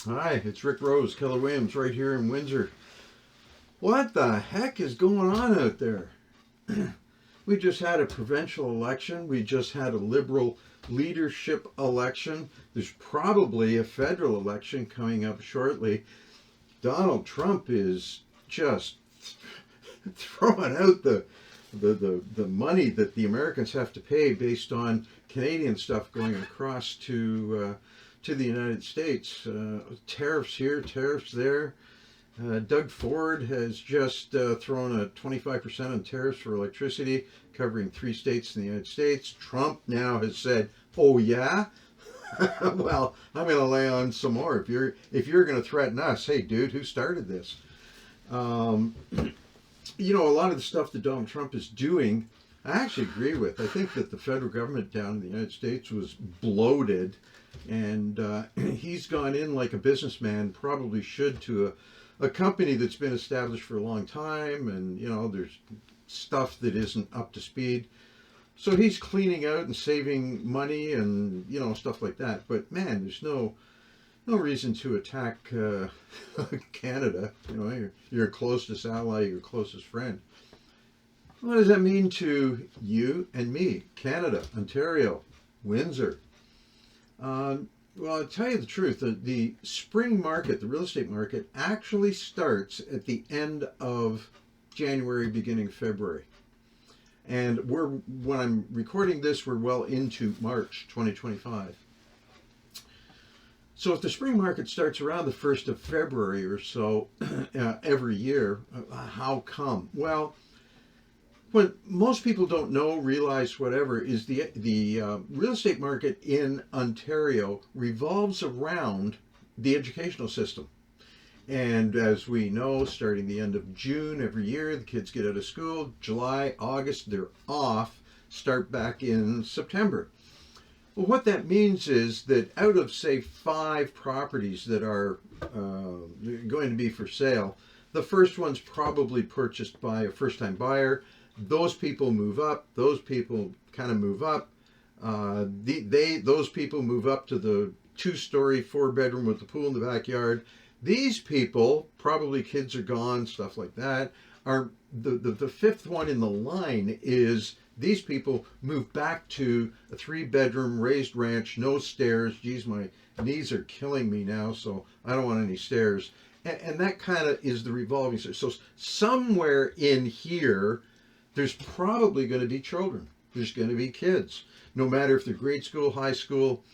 Hi, it's Rick Rose, Keller Williams, right here in Windsor. What the heck is going on out there? We just had a provincial election. We just had a liberal leadership election. There's probably a federal election coming up shortly. Donald Trump is just throwing out the money that the Americans have to pay based on Canadian stuff going across to the United States. Tariffs here, tariffs there. Doug Ford has just thrown a 25% on tariffs for electricity, covering 3 states in the United States. Trump now has said, "Oh yeah, well, I'm going to lay on some more. If you're going to threaten us, hey, dude, who started this?" Um, a lot of the stuff that Donald Trump is doing, I actually agree with. I think that the federal government down in the United States was bloated, and he's gone in like a businessman probably should to a company that's been established for a long time, and there's stuff that isn't up to speed. So he's cleaning out and saving money and stuff like that. But man, there's no reason to attack Canada. Your closest ally, your closest friend. What does that mean to you and me? Canada, Ontario, Windsor. Well, I'll tell you the truth. The spring market, the real estate market, actually starts at the end of January, beginning of February. And when I'm recording this, we're well into March 2025. So if the spring market starts around the 1st of February or so every year, how come? Well, what most people don't know, realize, whatever, is the real estate market in Ontario revolves around the educational system. And as we know, starting the end of June every year, the kids get out of school. July, August, they're off. Start back in September. Well, what that means is that out of, say, 5 properties that are going to be for sale, the first one's probably purchased by a first-time buyer. Those people move up. Those people kind of move up. Those people move up to the 2-story, 4-bedroom with the pool in the backyard. These people, probably kids are gone, stuff like that. Are the fifth one in the line is these people move back to a 3-bedroom raised ranch, no stairs. Geez, my knees are killing me now, so I don't want any stairs. And that kind of is the revolving. So somewhere in here, there's probably going to be children. There's going to be kids, no matter if they're grade school, high school.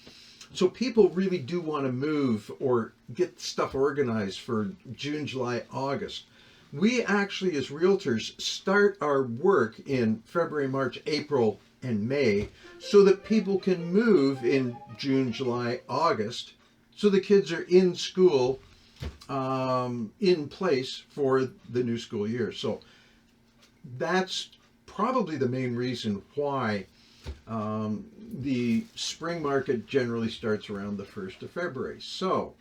So people really do want to move or get stuff organized for June, July, August. We actually, as realtors, start our work in February, March, April, and May so that people can move in June, July, August, so the kids are in school, in place for the new school year. So that's probably the main reason why the spring market generally starts around the 1st of February. So,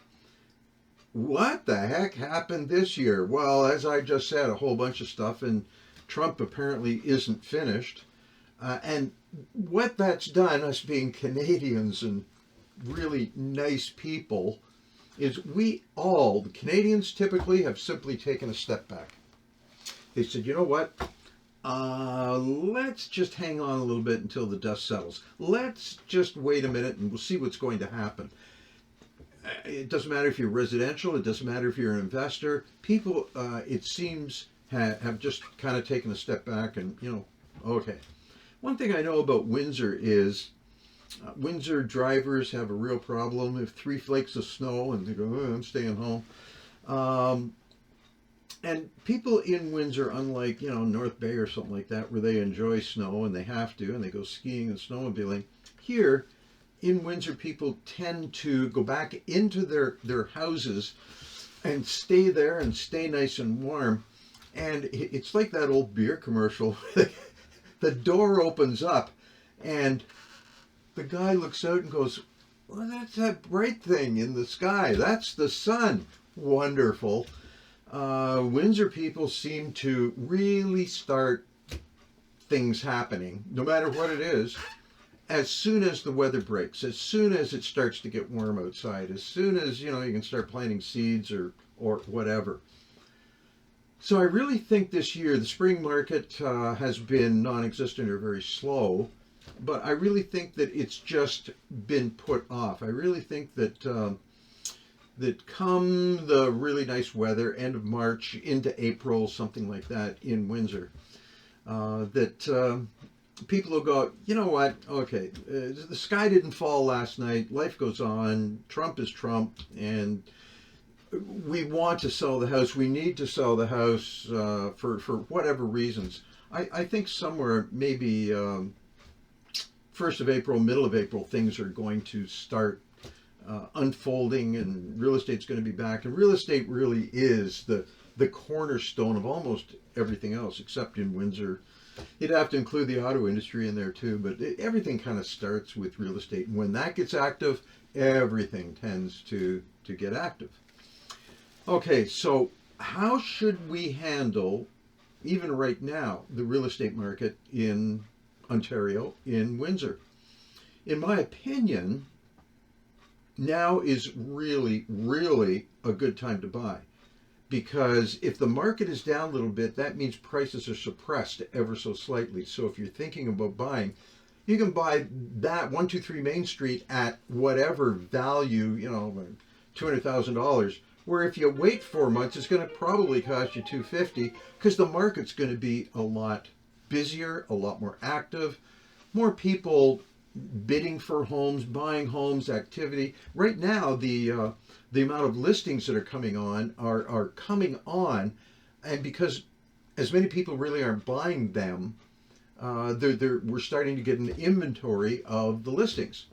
what the heck happened this year? Well, as I just said, a whole bunch of stuff, and Trump apparently isn't finished. And what that's done, us being Canadians and really nice people, is we all, the Canadians typically, have simply taken a step back. They said, you know what? Let's just hang on a little bit until the dust settles. Let's just wait a minute and we'll see what's going to happen. It doesn't matter if you're residential. It doesn't matter if you're an investor. People, it seems, have just kind of taken a step back and, okay. One thing I know about Windsor is Windsor drivers have a real problem. If 3 flakes of snow and they go, oh, I'm staying home. And people in Windsor, unlike, North Bay or something like that, where they enjoy snow and they have to, and they go skiing and snowmobiling, here in Windsor, people tend to go back into their houses and stay there and stay nice and warm. And it's like that old beer commercial. The door opens up and the guy looks out and goes, well, that's that bright thing in the sky. That's the sun. Wonderful. Windsor people seem to really start things happening, no matter what it is. as soon as the weather breaks, as soon as it starts to get warm outside, as soon as you can start planting seeds or whatever. So I really think this year the spring market has been non-existent or very slow, but I really think that it's just been put off. I really think that come the really nice weather, end of March into April, something like that in Windsor, that people will go, you know what, okay, the sky didn't fall last night, life goes on, Trump is Trump, and we want to sell the house, we need to sell the house for whatever reasons. I think somewhere maybe 1st of April, middle of April, things are going to start unfolding, and real estate's going to be back. And real estate really is the cornerstone of almost everything else, except in Windsor. You'd have to include the auto industry in there too, but everything kind of starts with real estate. And when that gets active, everything tends to get active. Okay, so how should we handle, even right now, the real estate market in Ontario, in Windsor? In my opinion, now is really, really a good time to buy. Because if the market is down a little bit, that means prices are suppressed ever so slightly. So if you're thinking about buying, you can buy that 123 Main Street at whatever value, $200,000. Where if you wait 4 months, it's going to probably cost you $250, because the market's going to be a lot busier, a lot more active, more people bidding for homes, buying homes, activity. Right now, the amount of listings that are coming on are coming on, and because as many people really aren't buying them, we're starting to get an inventory of the listings.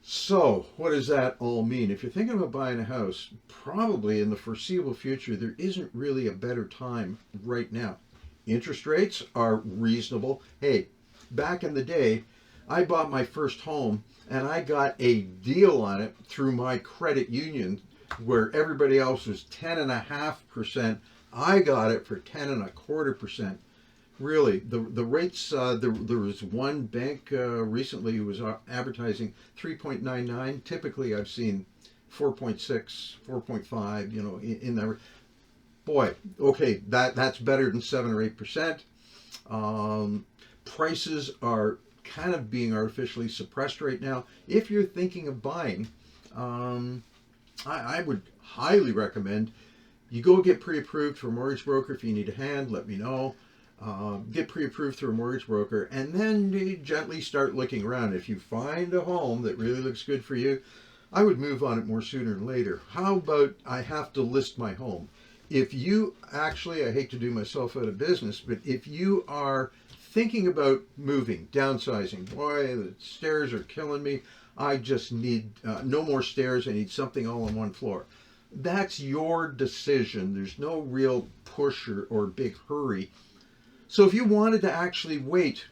So what does that all mean? If you're thinking about buying a house, probably in the foreseeable future, there isn't really a better time right now. Interest rates are reasonable. Hey, back in the day, I bought my first home and I got a deal on it through my credit union where everybody else was 10.5%. I got it for 10.25%. Really, the rates, there was one bank recently who was advertising 3.99. Typically, I've seen 4.6, 4.5, in there. Boy, okay, that's better than 7 or 8%. Prices are kind of being artificially suppressed right now. If you're thinking of buying, I would highly recommend you go get pre-approved for a mortgage broker. If you need a hand, let me know. Get pre-approved through a mortgage broker, and then you gently start looking around. If you find a home that really looks good for you, I would move on it more sooner than later. How about I have to list my home? If you actually, I hate to do myself out of business, but if you are thinking about moving, downsizing, boy, the stairs are killing me, I just need no more stairs, I need something all on one floor. That's your decision. There's no real push or big hurry. So if you wanted to actually wait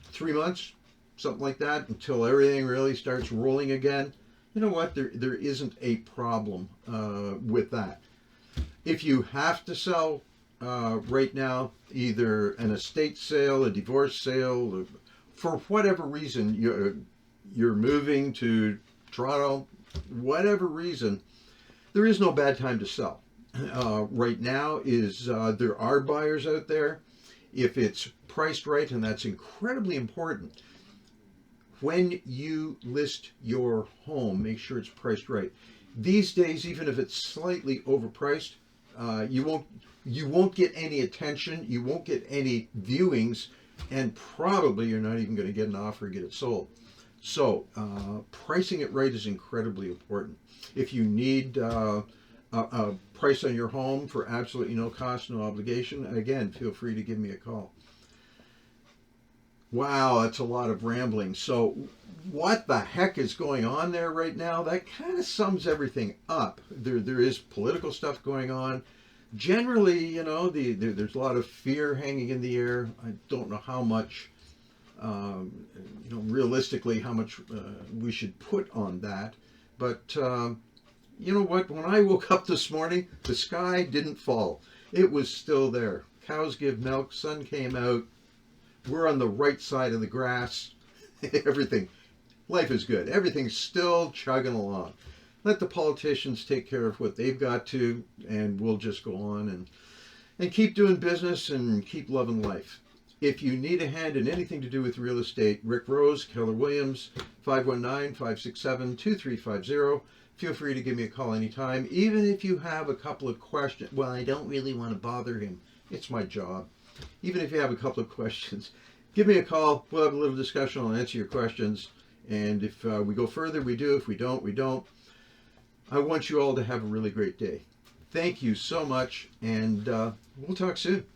3 months, something like that, until everything really starts rolling again, you know what? There isn't a problem with that. If you have to sell right now, either an estate sale, a divorce sale, for whatever reason, you're moving to Toronto, whatever reason, there is no bad time to sell. Right now there are buyers out there. If it's priced right, and that's incredibly important, when you list your home, make sure it's priced right. These days, even if it's slightly overpriced, you won't get any attention, you won't get any viewings, and probably you're not even going to get an offer to get it sold. So pricing it right is incredibly important. If you need a price on your home for absolutely no cost, no obligation, again, feel free to give me a call. Wow, that's a lot of rambling. So what the heck is going on there right now? That kind of sums everything up. There is political stuff going on. Generally, there's a lot of fear hanging in the air. I don't know how much, realistically, how much we should put on that. But you know what? When I woke up this morning, the sky didn't fall. It was still there. Cows give milk, sun came out. We're on the right side of the grass. everything, life is good. Everything's still chugging along. Let the politicians take care of what they've got to, and we'll just go on and keep doing business and keep loving life. If you need a hand in anything to do with real estate, Rick Rose, Keller Williams, 519-567-2350. Feel free to give me a call anytime, even if you have a couple of questions. Well, I don't really want to bother him. It's my job. Even if you have a couple of questions, give me a call. We'll have a little discussion. I'll answer your questions. And if we go further, we do. If we don't, we don't. I want you all to have a really great day. Thank you so much, and we'll talk soon.